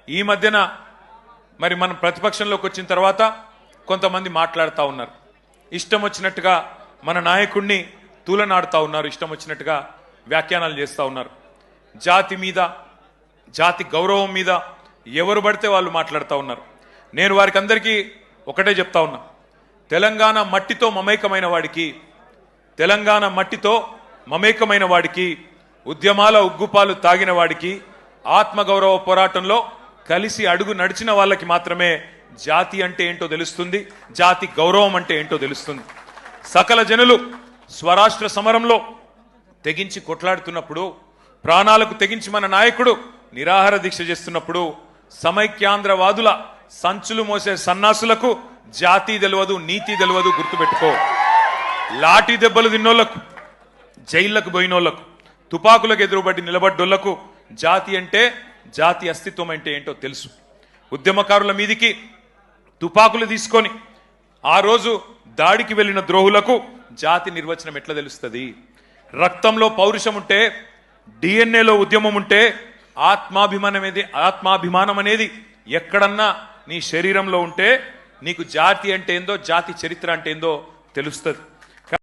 ఈ మధ్యన మరి మనం ప్రతిపక్షంలోకి వచ్చిన తర్వాత కొంతమంది మాట్లాడుతూ ఉన్నారు, ఇష్టం వచ్చినట్టుగా మన నాయకుడిని తూలనాడుతూ ఉన్నారు, ఇష్టం వచ్చినట్టుగా వ్యాఖ్యానాలు చేస్తూ ఉన్నారు. జాతి మీద, జాతి గౌరవం మీద ఎవరు పడితే వాళ్ళు మాట్లాడుతూ ఉన్నారు. నేను వారికి అందరికీ ఒకటే చెప్తా ఉన్నా, తెలంగాణ మట్టితో మమేకమైన వాడికి, తెలంగాణ మట్టితో మమేకమైన వాడికి, ఉద్యమాల ఉగ్గుపాలు తాగిన వాడికి, ఆత్మగౌరవ పోరాటంలో కలిసి అడుగు నడిచిన వాళ్ళకి మాత్రమే జాతి అంటే ఏంటో తెలుస్తుంది, జాతి గౌరవం అంటే ఏంటో తెలుస్తుంది. సకల జనులు స్వరాష్ట్ర సమరంలో తెగించి కొట్లాడుతున్నప్పుడు, ప్రాణాలకు తెగించి మన నాయకుడు నిరాహార దీక్ష చేస్తున్నప్పుడు, సమైక్యాంధ్రవాదుల సంచులు మోసే సన్నాసులకు జాతి తెలియదు, నీతి తెలియదు, గుర్తుపెట్టుకో. లాఠీ దెబ్బలు తిన్నోళ్లకు, జైళ్లకు పోయినోళ్లకు, తుపాకులకు ఎదురుబడి నిలబడ్డోళ్లకు జాతి అంటే, జాతి అస్తిత్వం అంటే ఏంటో తెలుసు. ఉద్యమకారుల మీదికి తుపాకులు తీసుకొని ఆ రోజు దాడికి వెళ్లిన ద్రోహులకు జాతి నిర్వచనం ఎట్లా తెలుస్తుంది? రక్తంలో పౌరుషం ఉంటే, డిఎన్ఏలో ఉద్యమం ఉంటే, ఆత్మాభిమానం అనేది ఎక్కడన్నా నీ శరీరంలో ఉంటే నీకు జాతి అంటే ఏందో, జాతి చరిత్ర అంటే ఏందో తెలుస్తుంది.